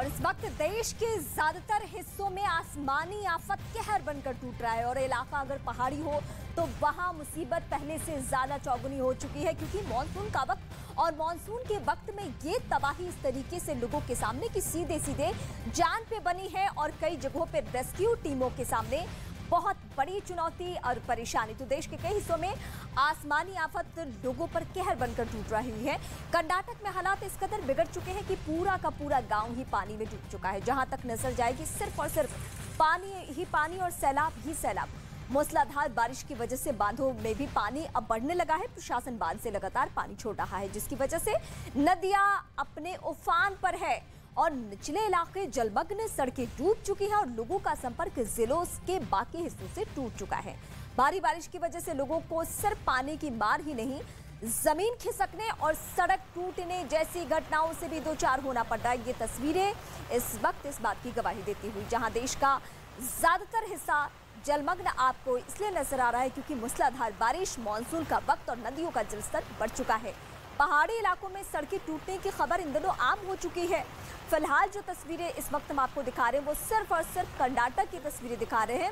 और इस वक्त देश के ज्यादातर हिस्सों में आसमानी आफत कहर बनकर टूट रहा है और इलाका अगर पहाड़ी हो तो वहां मुसीबत पहले से ज्यादा चौगुनी हो चुकी है, क्योंकि मानसून का वक्त और मानसून के वक्त में ये तबाही इस तरीके से लोगों के सामने कि सीधे सीधे जान पे बनी है और कई जगहों पे रेस्क्यू टीमों के सामने बहुत बड़ी चुनौती और परेशानी। तो देश के कई हिस्सों में आसमानी आफत लोगों पर कहर बनकर टूट रही है। कर्नाटक में हालात इस कदर बिगड़ चुके हैं कि पूरा का पूरा गांव ही पानी में डूब चुका है। जहां तक नजर जाएगी सिर्फ और सिर्फ पानी ही पानी और सैलाब ही सैलाब। मूसलाधार बारिश की वजह से बांधों में भी पानी अब बढ़ने लगा है। प्रशासन बांध से लगातार पानी छोड़ रहा है, जिसकी वजह से नदियां अपने उफान पर है और निचले इलाके जलमग्न, सड़कें डूब चुकी हैं और लोगों का संपर्क जिलों के बाकी हिस्सों से टूट चुका है। भारी बारिश की वजह से लोगों को सिर्फ पानी की मार ही नहीं, जमीन खिसकने और सड़क टूटने जैसी घटनाओं से भी दो चार होना पड़ रहा है। ये तस्वीरें इस वक्त इस बात की गवाही देती हुई, जहां देश का ज्यादातर हिस्सा जलमग्न आपको इसलिए नजर आ रहा है क्योंकि मूसलाधार बारिश, मानसून का वक्त और नदियों का जलस्तर बढ़ चुका है। पहाड़ी इलाकों में सड़कें टूटने की खबर इन दिनों आम हो चुकी है। फिलहाल जो तस्वीरें इस वक्त हम आपको दिखा रहे हैं वो सिर्फ और सिर्फ कर्नाटक की तस्वीरें दिखा रहे हैं।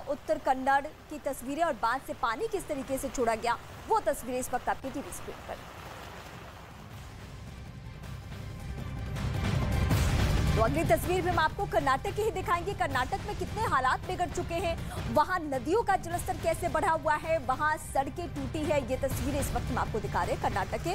उत्तर कन्नड़ की तस्वीरें और बांध से पानी किस तरीके से छोड़ा गया वो तस्वीरें इस वक्त आपकी टीवी स्क्रीन पर। तो अगली तस्वीर में हम आपको कर्नाटक की ही दिखाएंगे। कर्नाटक में कितने हालात बिगड़ चुके हैं, वहां नदियों का जलस्तर कैसे बढ़ा हुआ है, वहां सड़कें टूटी है। ये तस्वीरें इस वक्त हम आपको दिखा रहे हैं कर्नाटक के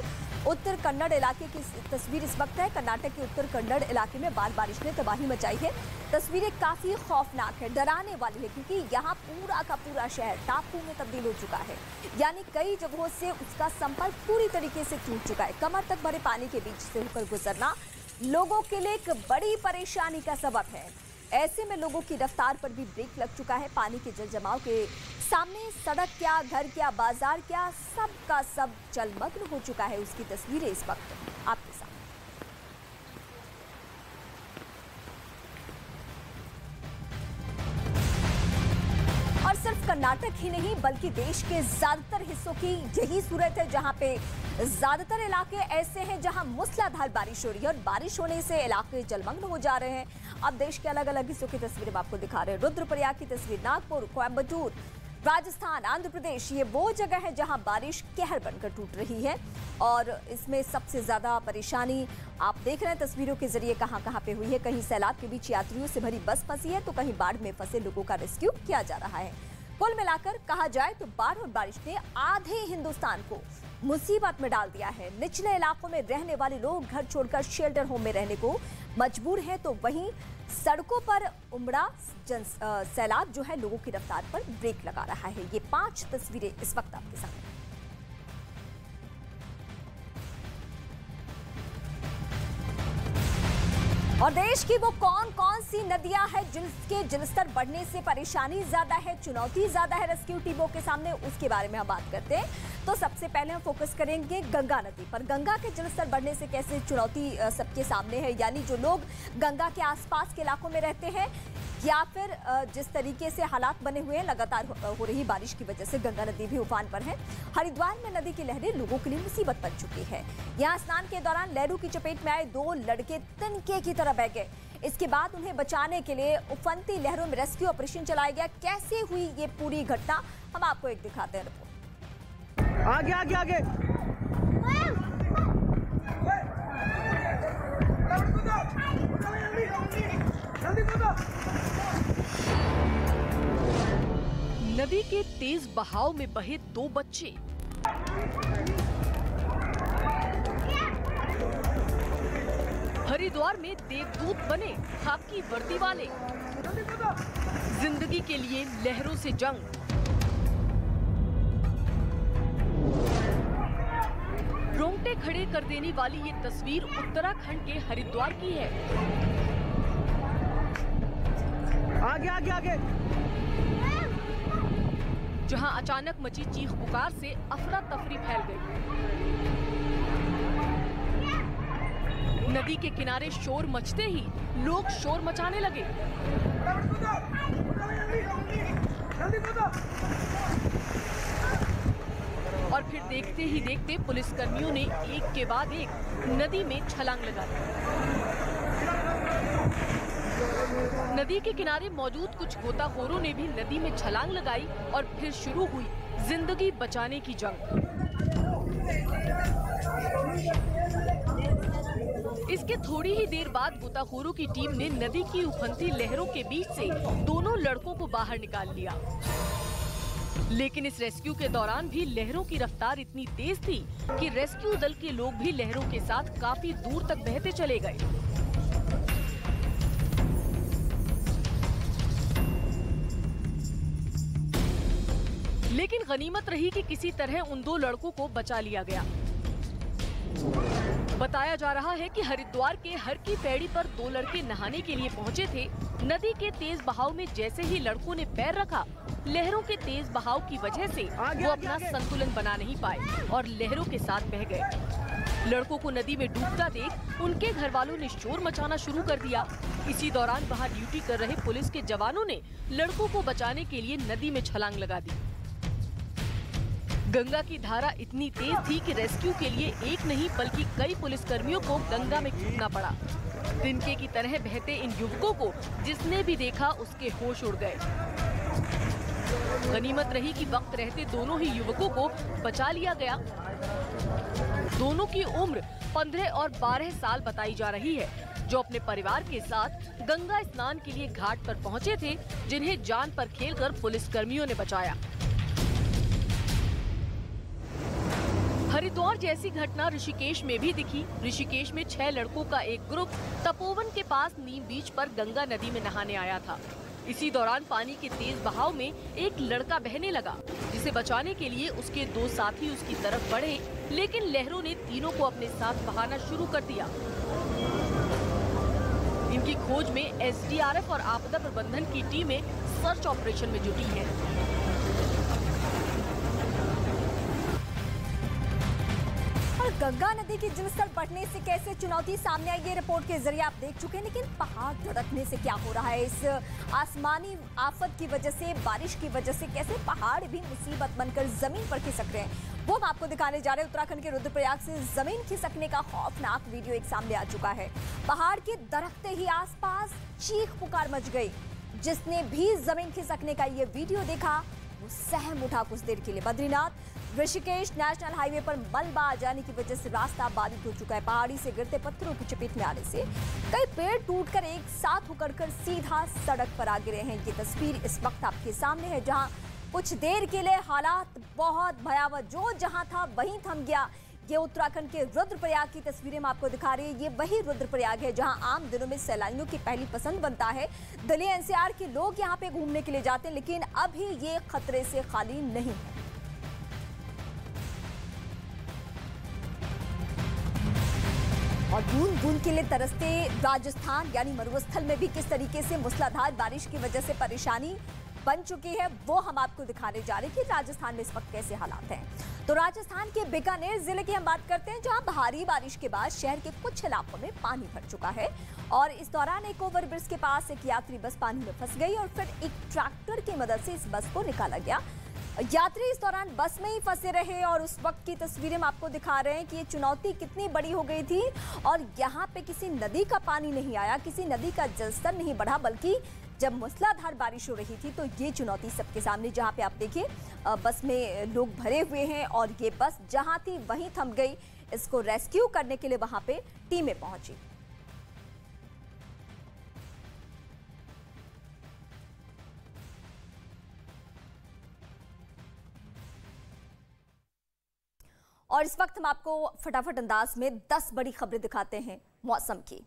उत्तर कन्नड़ इलाके की तस्वीर इस वक्त है। कर्नाटक के उत्तर कन्नड़ इलाके में बारिश ने तबाही मचाई है। तस्वीरें काफी खौफनाक है, डराने वाली है, क्योंकि यहाँ पूरा का पूरा शहर टापू में तब्दील हो चुका है। यानी कई जगहों से उसका संपर्क पूरी तरीके से टूट चुका है। कमर तक भरे पानी के बीच से होकर गुजरना लोगों के लिए एक बड़ी परेशानी का सबब है। ऐसे में लोगों की रफ्तार पर भी ब्रेक लग चुका है। पानी के जल जमाव के सामने सड़क क्या, घर क्या, बाजार क्या, सब का सब जलमग्न हो चुका है। उसकी तस्वीरें इस वक्त आपके सामने। और सिर्फ कर्नाटक ही नहीं बल्कि देश के ज्यादातर हिस्सों की यही सूरत है, जहां पे ज्यादातर इलाके ऐसे हैं जहां मूसलाधार बारिश हो रही है और बारिश होने से इलाके जलमग्न हो जा रहे हैं। अब देश के अलग अलग हिस्सों की तस्वीरें आपको दिखा रहे हैं। रुद्रप्रयाग की तस्वीर, नागपुर, कोयम्बटूर, राजस्थान, आंध्र प्रदेश, ये वो जगह है जहां बारिश कहर बनकर टूट रही है। और इसमें सबसे ज्यादा परेशानी आप देख रहे हैं तस्वीरों के जरिए कहां कहां पे हुई है। कहीं सैलाब के बीच यात्रियों से भरी बस फंसी है तो कहीं बाढ़ में फंसे लोगों का रेस्क्यू किया जा रहा है। कुल मिलाकर कहा जाए तो बाढ़ और बारिश ने आधे हिंदुस्तान को मुसीबत में डाल दिया है। निचले इलाकों में रहने वाले लोग घर छोड़कर शेल्टर होम में रहने को मजबूर हैं, तो वहीं सड़कों पर उमड़ा सैलाब जो है लोगों की रफ्तार पर ब्रेक लगा रहा है। ये 5 तस्वीरें इस वक्त आपके सामने। और देश की वो कौन कौन सी नदियां हैं जिसके जलस्तर बढ़ने से परेशानी ज्यादा है, चुनौती ज्यादा है रेस्क्यू टीमों के सामने, उसके बारे में हम बात करते हैं। तो सबसे पहले हम फोकस करेंगे गंगा नदी पर। गंगा के जलस्तर बढ़ने से कैसे चुनौती सबके सामने है, यानी जो लोग गंगा के आसपास के इलाकों में रहते हैं या फिर जिस तरीके से हालात बने हुए हैं लगातार हो रही बारिश की वजह से गंगा नदी भी उफान पर है। हरिद्वार में नदी की लहरें लोगों के लिए मुसीबत बन चुकी है। यहाँ स्नान के दौरान लहरों की चपेट में आए 2 लड़के तिनके की तरह बह गए। इसके बाद उन्हें बचाने के लिए उफनती लहरों में रेस्क्यू ऑपरेशन चलाया गया। कैसे हुई ये पूरी घटना हम आपको एक दिखाते हैं रिपोर्ट। आगे आगे आगे नदी के तेज बहाव में बहे 2 बच्चे। हरिद्वार में देवदूत बने खाकी वर्दी वाले। जिंदगी के लिए लहरों से जंग। रोंगटे खड़े कर देने वाली ये तस्वीर उत्तराखंड के हरिद्वार की है। आगे आगे आगे जहां अचानक मची चीख पुकार से अफरा तफरी फैल गई। नदी के किनारे शोर मचते ही लोग शोर मचाने लगे। और फिर देखते ही देखते पुलिसकर्मियों ने एक के बाद एक नदी में छलांग लगा दी। नदी के किनारे मौजूद कुछ गोताखोरों ने भी नदी में छलांग लगाई और फिर शुरू हुई जिंदगी बचाने की जंग। इसके थोड़ी ही देर बाद गोताखोरों की टीम ने नदी की उफनती लहरों के बीच से दोनों लड़कों को बाहर निकाल लिया। लेकिन इस रेस्क्यू के दौरान भी लहरों की रफ्तार इतनी तेज थी कि रेस्क्यू दल के लोग भी लहरों के साथ काफी दूर तक बहते चले गए। लेकिन गनीमत रही कि किसी तरह उन दो लड़कों को बचा लिया गया। बताया जा रहा है कि हरिद्वार के हर की पैड़ी पर दो लड़के नहाने के लिए पहुंचे थे। नदी के तेज बहाव में जैसे ही लड़कों ने पैर रखा, लहरों के तेज बहाव की वजह से वो अपना संतुलन बना नहीं पाए और लहरों के साथ बह गए। लड़कों को नदी में डूबता देख उनके घर वालों ने शोर मचाना शुरू कर दिया। इसी दौरान वहां ड्यूटी कर रहे पुलिस के जवानों ने लड़कों को बचाने के लिए नदी में छलांग लगा दी। गंगा की धारा इतनी तेज थी कि रेस्क्यू के लिए एक नहीं बल्कि कई पुलिसकर्मियों को गंगा में कूदना पड़ा। तिनके की तरह बहते इन युवकों को जिसने भी देखा उसके होश उड़ गए। गनीमत रही कि वक्त रहते दोनों ही युवकों को बचा लिया गया। दोनों की उम्र 15 और 12 साल बताई जा रही है, जो अपने परिवार के साथ गंगा स्नान के लिए घाट पर पहुंचे थे, जिन्हें जान पर खेलकर पुलिसकर्मियों ने बचाया। हरिद्वार जैसी घटना ऋषिकेश में भी दिखी। ऋषिकेश में 6 लड़कों का एक ग्रुप तपोवन के पास नीम बीच पर गंगा नदी में नहाने आया था। इसी दौरान पानी के तेज बहाव में एक लड़का बहने लगा, जिसे बचाने के लिए उसके 2 साथी उसकी तरफ बढ़े, लेकिन लहरों ने तीनों को अपने साथ बहाना शुरू कर दिया। इनकी खोज में एसडीआरएफ और आपदा प्रबंधन की टीमें सर्च ऑपरेशन में जुटी हैं। गंगा नदी की जलस्तर बढ़ने से कैसे चुनौती सामने आई, ये रिपोर्ट के जरिए आप देख चुके हैं। लेकिन पहाड़ धड़कने से क्या हो रहा है, इस आसमानी आफत की वजह से, बारिश की वजह से कैसे पहाड़ भी मुसीबत बनकर जमीन पर खिसक रहे हैं, वो हम आपको दिखाने जा रहे हैं। उत्तराखंड के रुद्रप्रयाग से जमीन खिसकने का खौफनाक वीडियो एक सामने आ चुका है। पहाड़ के दरकते ही आसपास चीख पुकार मच गई। जिसने भी जमीन खिसकने का ये वीडियो देखा वो सहम उठा कुछ देर के लिए। बद्रीनाथ ऋषिकेश नेशनल हाईवे पर मलबा आ जाने की वजह से रास्ता बाधित हो चुका है। पहाड़ी से गिरते पत्थरों की चपेट में आने से कई पेड़ टूटकर एक साथ होकर सीधा सड़क पर आ गिरे हैं। ये तस्वीर इस वक्त आपके सामने है, जहां कुछ देर के लिए हालात बहुत भयावह, जो जहां था वहीं थम गया। ये उत्तराखंड के रुद्रप्रयाग की तस्वीरें हम आपको दिखा रहे हैं। ये वही रुद्रप्रयाग है जहां आम दिनों में सैलानियों की पहली पसंद बनता है। दिल्ली एनसीआर के लोग यहां पे घूमने के लिए जाते हैं, लेकिन अभी ये खतरे से खाली नहीं है। और बूंद बूंद के लिए तरसते राजस्थान यानी मरुस्थल में भी किस तरीके से मूसलाधार बारिश की वजह से परेशानी बन चुकी है, वो हम आपको दिखाने जा रहे हैं कि राजस्थान में इस वक्त कैसे हालात हैं। तो राजस्थान के बीकानेर जिले की हम बात करते हैं, जहां भारी बारिश के बाद शहर के कुछ इलाकों में पानी भर चुका है। और इस दौरान एक ओवरब्रिज के पास एक यात्री बस पानी में फंस गई और फिर एक ट्रैक्टर की मदद से इस बस को निकाला गया। यात्री इस दौरान बस में ही फंसे रहे और उस वक्त की तस्वीरें हम आपको दिखा रहे हैं कि ये चुनौती कितनी बड़ी हो गई थी। और यहाँ पे किसी नदी का पानी नहीं आया, किसी नदी का जलस्तर नहीं बढ़ा, बल्कि जब मूसलाधार बारिश हो रही थी तो ये चुनौती सबके सामने। जहाँ पे आप देखिए बस में लोग भरे हुए हैं और ये बस जहाँ थी वहीं थम गई। इसको रेस्क्यू करने के लिए वहाँ पे टीमें पहुंची। और इस वक्त हम आपको फटाफट अंदाज में 10 बड़ी खबरें दिखाते हैं मौसम की।